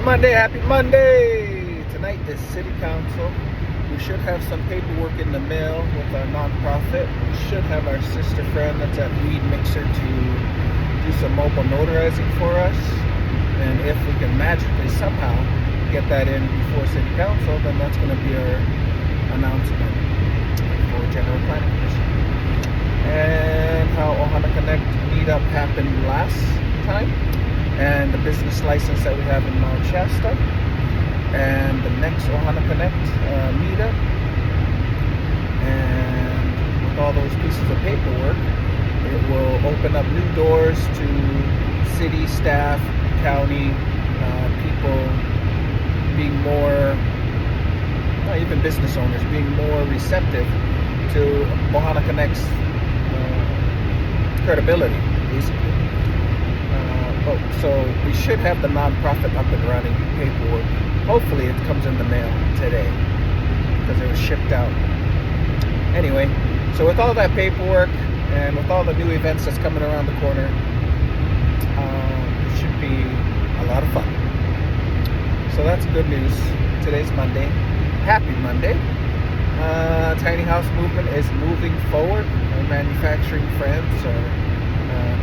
Monday, happy Monday! Tonight is City Council. We should have some paperwork in the mail with our nonprofit. We should have our sister friend that's at Weed Mixer to do some mobile notarizing for us. And if we can magically somehow get that in before City Council, then that's going to be our announcement for General Planning Commission. And how Ohana Connect meetup happened last time, and the business license that we have in Mount Shasta, and the next Ohana Connect meetup. And with all those pieces of paperwork, it will open up new doors to city staff, county people being more, even business owners being more receptive to Ohana Connect's credibility, basically. So we should have the nonprofit up and running, paperwork. Hopefully it comes in the mail today because it was shipped out. Anyway, so with all that paperwork and with all the new events that's coming around the corner, it should be a lot of fun. So that's good news. Today's Monday. Happy Monday. Tiny House movement is moving forward. Our manufacturing friends are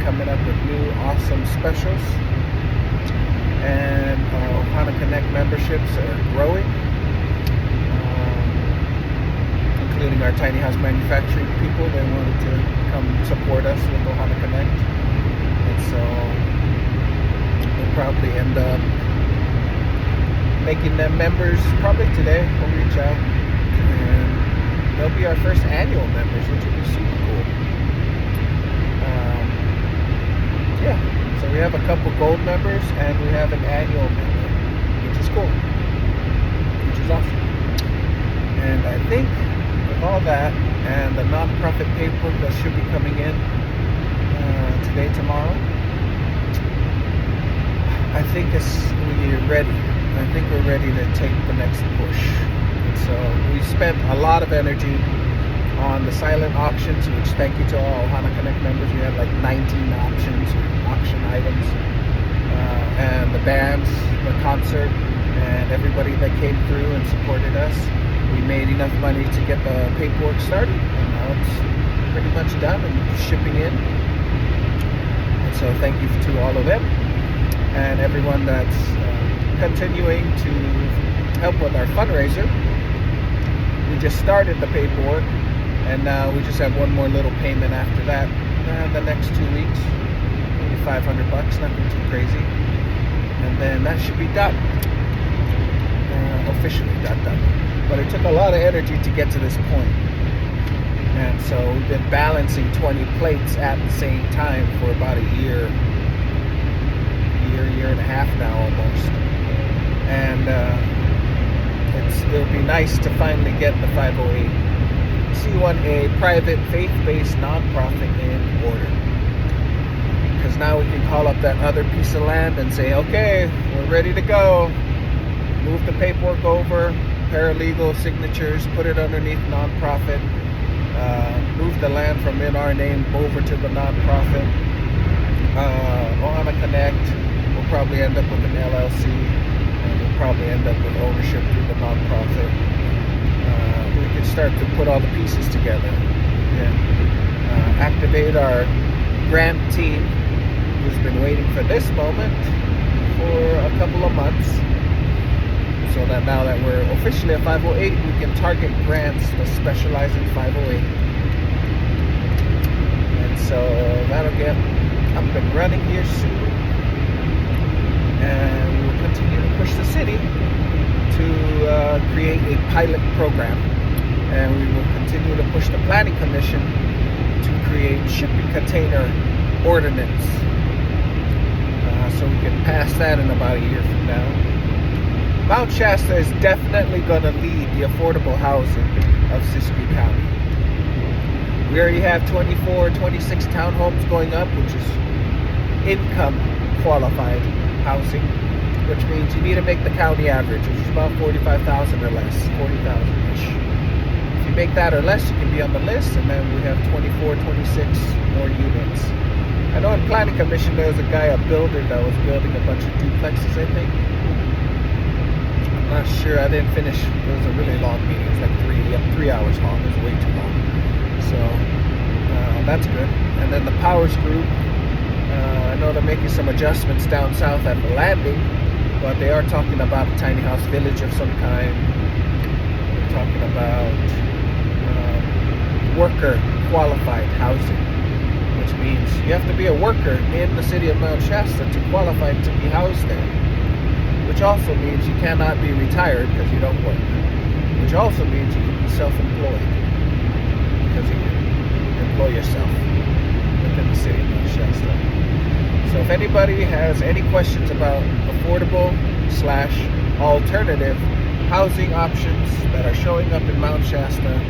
coming up with new awesome specials, and Ohana Connect memberships are growing, including our Tiny House manufacturing people. They wanted to come support us with Ohana Connect, and so we'll probably end up making them members probably today. We'll reach out, and they'll be our first annual members, which will be super cool. Yeah, so we have a couple gold members and we have an annual member, which is cool, which is awesome. And I think with all that and the nonprofit paperwork that should be coming in today, tomorrow, I think we're ready. I think we're ready to take the next push. And so we spent a lot of energy on the silent auctions, which thank you to all Ohana Connect members. We had like 19 auction items, and the bands, the concert, and everybody that came through and supported us. We made enough money to get the paperwork started, and now it's pretty much done and shipping in. And so thank you to all of them and everyone that's continuing to help with our fundraiser. We just started the paperwork, and now we just have one more little payment after that. The next 2 weeks, maybe $500, nothing too crazy. And then that should be done. Officially done. But it took a lot of energy to get to this point. And so we've been balancing 20 plates at the same time for about a year and a half now almost. And it'll be nice to finally get the 508. C1A private faith-based nonprofit in order, because now we can call up that other piece of land and say, okay, we're ready to go. Move the paperwork over, paralegal signatures, put it underneath nonprofit, move the land from in our name over to the nonprofit. Ohana Connect will probably end up with an LLC, and we'll probably end up with ownership through the nonprofit. We can start to put all the pieces together and activate our grant team, who's been waiting for this moment for a couple of months, so that now that we're officially a 508, we can target grants that specialize in 508. And so that'll get up and running here soon, and we will continue to push the city to create a pilot program. And we will continue to push the Planning Commission to create shipping container ordinance, so we can pass that in about a year from now. Mount Shasta is definitely going to lead the affordable housing of Siskiyou County. We already have 26 townhomes going up, which is income qualified housing, which means you need to make the county average, which is about 45,000 or less, 40,000-ish. If you make that or less, you can be on the list, and then we have 24, 26 more units. I know in Planning Commission there was a guy, a builder, that was building a bunch of duplexes, I think. sure. I didn't finish. It was a really long meeting. It was like 3 hours long. It was way too long. So that's good. And then the Powers Group. I know they're making some adjustments down south at the landing, but they are talking about a tiny house village of some kind. They're talking about worker qualified housing, which means you have to be a worker in the city of Mount Shasta to qualify to be housed there, which also means you cannot be retired because you don't work, which also means you can be self-employed because you can employ yourself within the city of Mount Shasta. So if anybody has any questions about affordable / alternative housing options that are showing up in Mount Shasta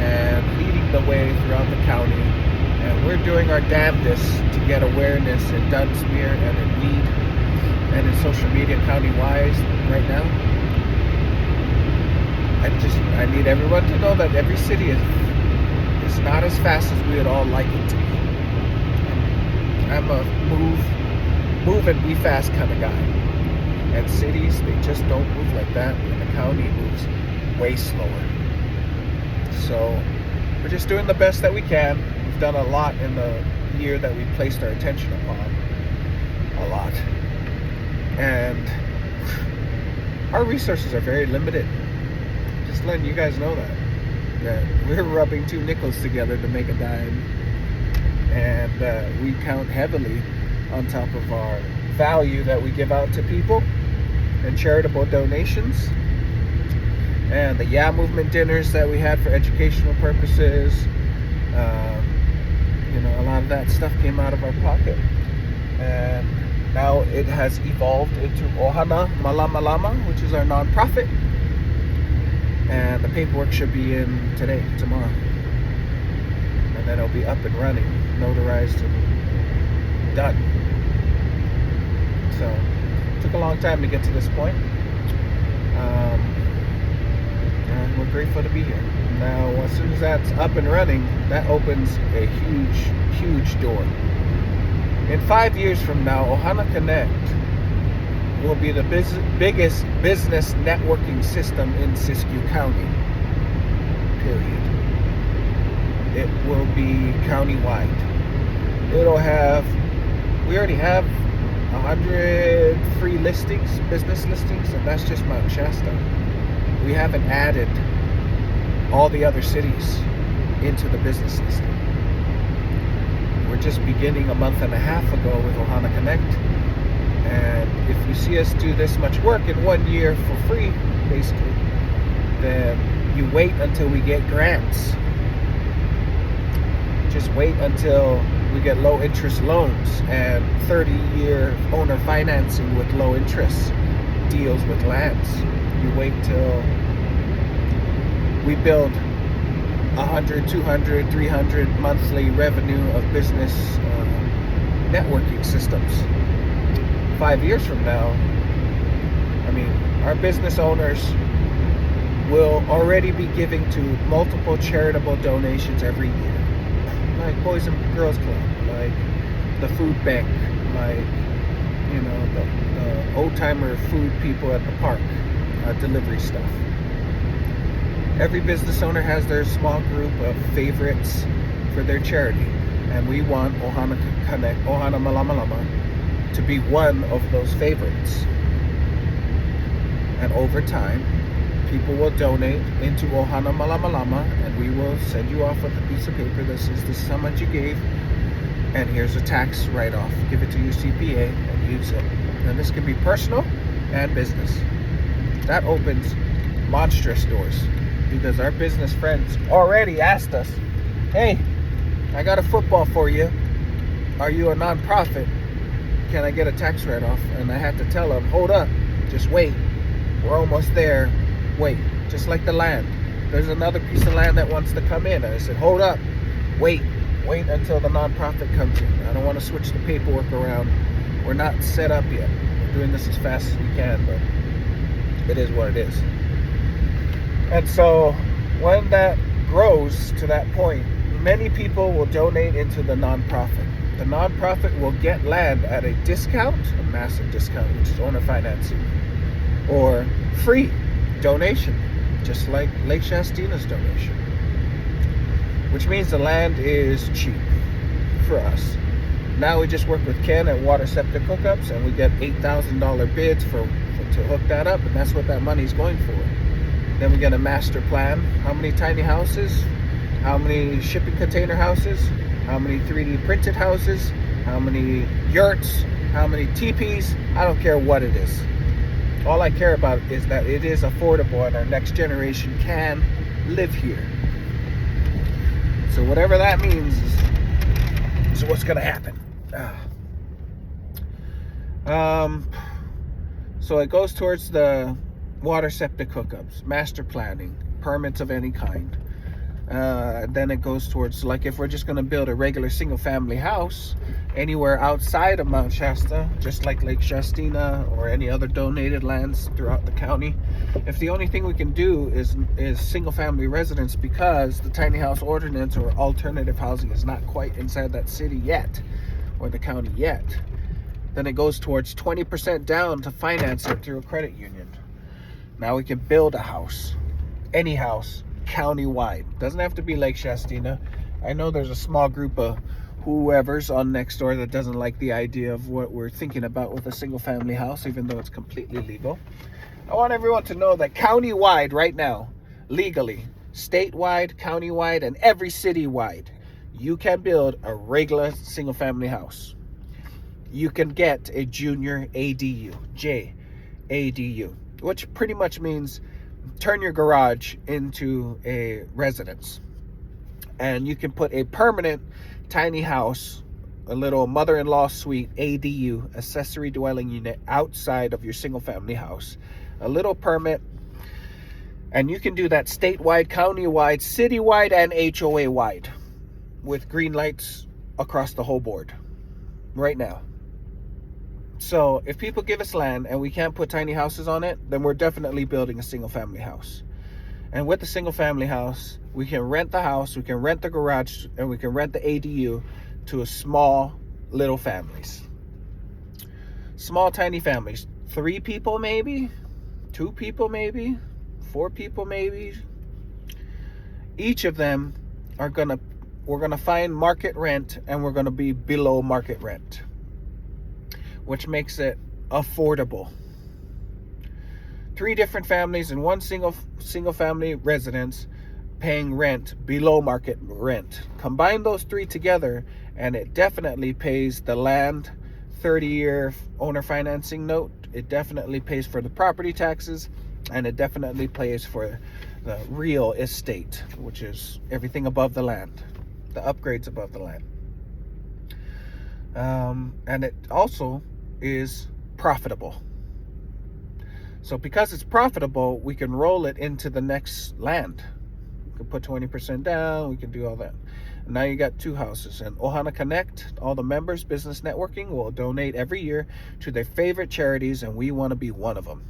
and leading the way throughout the county, and we're doing our damnedest to get awareness in Dunsmuir and in Meade and in social media county-wise right now. I need everyone to know that every city is not as fast as we would all like it to be. I'm a move and be fast kind of guy. And cities, they just don't move like that. And the county moves way slower. So we're just doing the best that we can. We've done a lot in the year that we placed our attention upon. A lot. And our resources are very limited. Just letting you guys know that we're rubbing 2 nickels together to make a dime. And we count heavily on top of our value that we give out to people and charitable donations and the Yeah Movement dinners that we had for educational purposes. A lot of that stuff came out of our pocket, and now it has evolved into Ohana Malama Lama, which is our nonprofit, and the paperwork should be in today, tomorrow, and then it'll be up and running, notarized and done. So it took a long time to get to this point, and we're grateful to be here. Now, as soon as that's up and running, that opens a huge door. In 5 years from now, Ohana Connect will be the biggest business networking system in Siskiyou County, period. It will be countywide. We already have 100 free listings, business listings, and that's just Mount Shasta. We haven't added all the other cities into the business listing. We're just beginning a month and a half ago with Ohana Connect, and if you see us do this much work in 1 year for free, basically, then you wait until we get grants. Just wait until we get low interest loans and 30-year owner financing with low interest deals with lands. You wait till we build 100, 200, 300 monthly revenue of business networking systems. 5 years from now, our business owners will already be giving to multiple charitable donations every year. Like Boys and Girls Club, like the food bank, like the old timer food people at the park, delivery stuff. Every business owner has their small group of favorites for their charity, and we want Ohana Connect, Ohana Malama Lama, to be one of those favorites. And over time, people will donate into Ohana Malama Lama, and we will send you off with a piece of paper that says this is how much you gave, and here's a tax write-off. Give it to your CPA and use it. And this can be personal and business. That opens monstrous doors, because our business friends already asked us, hey, I got a football for you. Are you a nonprofit? Can I get a tax write-off? And I had to tell them, hold up, just wait. We're almost there. Wait, just like the land. There's another piece of land that wants to come in. And I said, hold up, wait until the nonprofit comes in. I don't want to switch the paperwork around. We're not set up yet. We're doing this as fast as we can, but it is what it is. And so when that grows to that point, many people will donate into the nonprofit. The nonprofit will get land at a discount, a massive discount, which is owner financing, or free donation, just like Lake Shastina's donation, which means the land is cheap for us. Now we just work with Ken at Water Septic Hookups, and we get $8,000 bids to hook that up, and that's what that money's going for. Then we get a master plan. How many tiny houses? How many shipping container houses? How many 3D printed houses? How many yurts? How many teepees? I don't care what it is. All I care about is that it is affordable and our next generation can live here. So whatever that means is what's going to happen. So it goes towards the water septic hookups, master planning, permits of any kind. Then it goes towards, like, if we're just going to build a regular single family house anywhere outside of Mount Shasta, just like Lake Shastina or any other donated lands throughout the county, if the only thing we can do is single family residence because the tiny house ordinance or alternative housing is not quite inside that city yet or the county yet, then it goes towards 20% down to finance it through a credit union. Now we can build a house, any house, county-wide. Doesn't have to be Lake Shastina. I know there's a small group of whoever's on Nextdoor that doesn't like the idea of what we're thinking about with a single family house, even though it's completely legal. I want everyone to know that county-wide right now, legally, statewide, county-wide, and every city-wide, you can build a regular single family house. You can get a junior ADU, JADU, which pretty much means turn your garage into a residence. And you can put a permanent tiny house, a little mother-in-law suite, ADU, accessory dwelling unit, outside of your single family house. A little permit. And you can do that statewide, county-wide, city-wide, and HOA-wide with green lights across the whole board right now. So if people give us land and we can't put tiny houses on it, then we're definitely building a single family house. And with the single family house, we can rent the house, we can rent the garage, and we can rent the ADU to a small little families. Small tiny families. 3 people maybe, 2 people maybe, 4 people maybe. Each of them we're gonna find market rent, and we're gonna be below market rent, which makes it affordable. 3 different families in one single family residence paying rent below market rent. Combine those 3 together and it definitely pays the land 30-year owner financing note. It definitely pays for the property taxes, and it definitely pays for the real estate, which is everything above the land, the upgrades above the land. And it also is profitable. So because it's profitable, we can roll it into the next land. We can put 20% down, we can do all that. And now you got 2 houses. And Ohana Connect, all the members, business networking, will donate every year to their favorite charities, and we want to be one of them.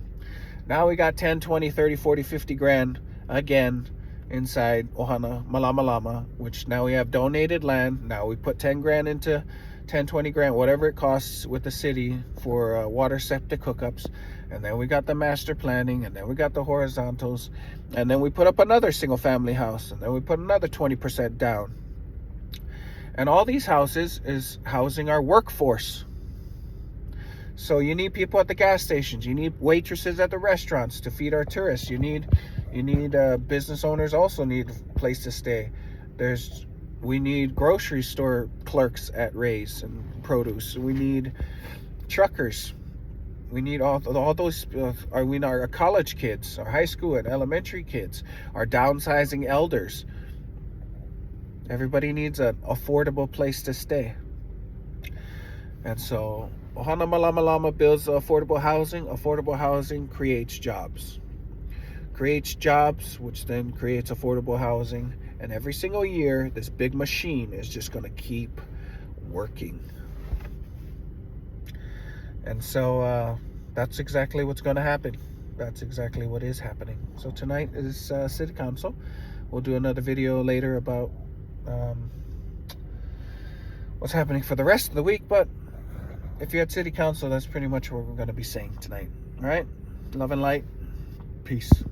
Now we got 10, 20, 30, 40, 50 grand again inside Ohana Malama Lama, which now we have donated land. Now we put 10 grand into 10, 20 grand, whatever it costs with the city for water septic hookups. And then we got the master planning, and then we got the horizontals, and then we put up another single family house, and then we put another 20% down. And all these houses is housing our workforce. So you need people at the gas stations, you need waitresses at the restaurants to feed our tourists, you need business owners also need a place to stay. We need grocery store clerks at Ray's and Produce. We need truckers. We need all those. Our college kids, our high school and elementary kids, our downsizing elders. Everybody needs an affordable place to stay. And so Ohana Malama Lama builds affordable housing. Affordable housing creates jobs. Creates jobs, which then creates affordable housing. And every single year, this big machine is just going to keep working. And so that's exactly what's going to happen. That's exactly what is happening. So tonight is City Council. We'll do another video later about what's happening for the rest of the week. But if you're at City Council, that's pretty much what we're going to be saying tonight. All right? Love and light. Peace.